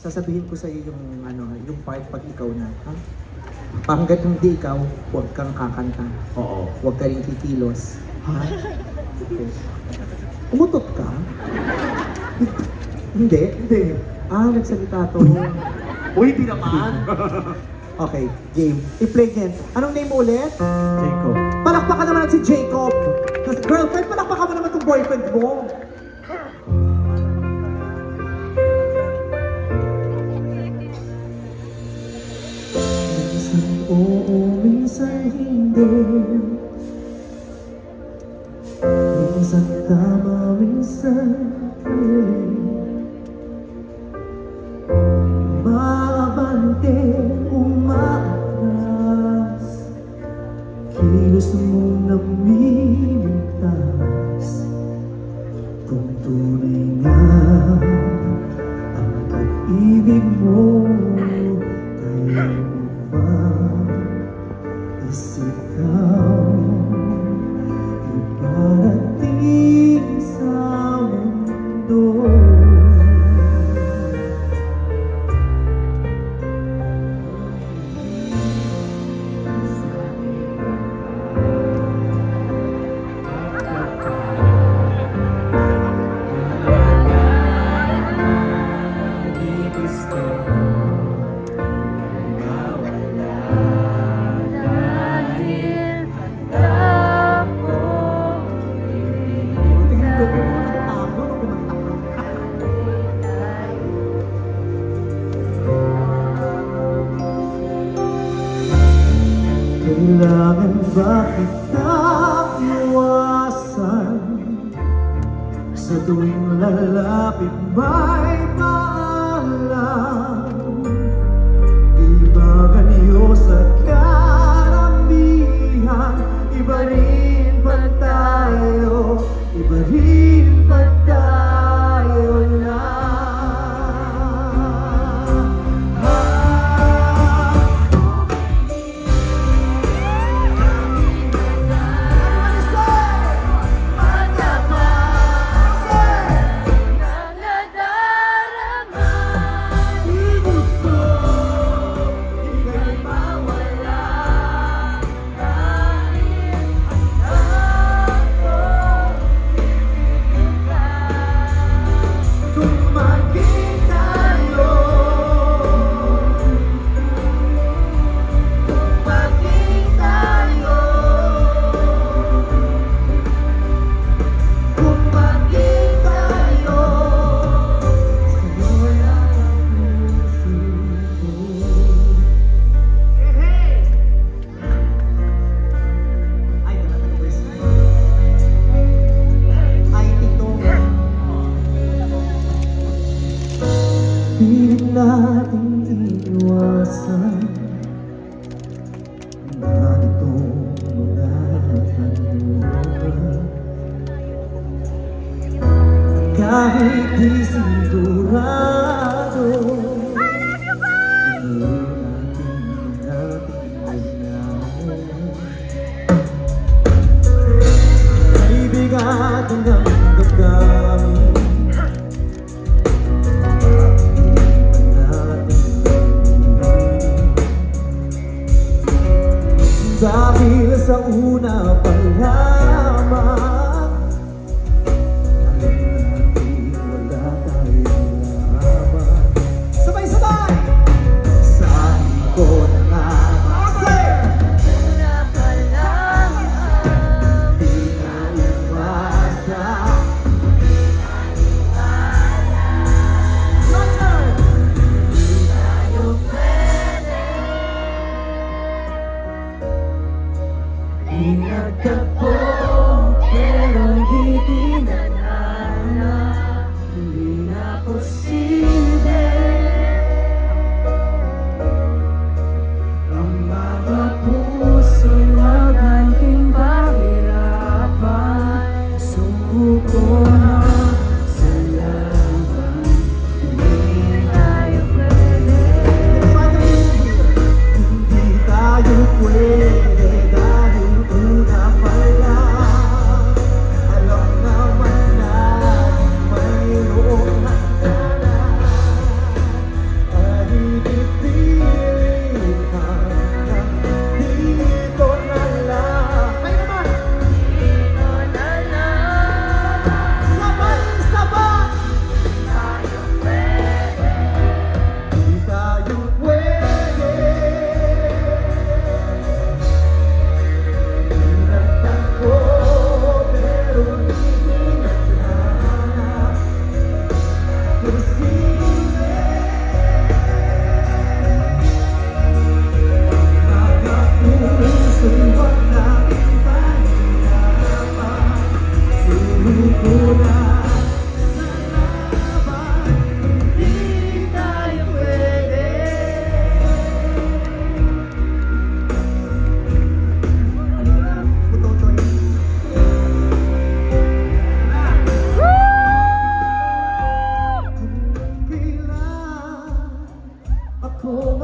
sasabihin ko sa iyo yung yung part pag ikaw na, ha? Hanggat hindi ikaw, huwag kang kakanta. Oo. Huwag ka rin kikilos. Ha? Okay. Umutot ka? Hindi? Hindi. Nagsalita to. Uy, hindi naman. Okay, game. I-play again. Anong name mo ulit? Jacob. Palakpakan naman si Jacob. Girlfriend, palakpakan mo naman itong boyfriend mo. Minsan oo, minsan hindi. Minsan tama, minsan mali. Maabante, umaatras, kilos mong namimitas. Kung tunay nga ang pag-ibig mo, kaya mo ba isikaw iparating sa mundo? Kailangan ba kita iwasan? Sa tuwing lalapit may paalam. Iba ganyo sa karamihan. Iba rin pa tayo. Iba rin pa tayo na. Pilit nating iwasan ganitong mga tanungan. Kahit di sigurado, tuloy natin may bigat ang damdamin. Dahil sa una pa lamang, alam natin wala tayong laban. Sabay-sabay! Saan ko na nga una pa lamang, di na iwasan. Di tayo pwede. Ingat ka po. kung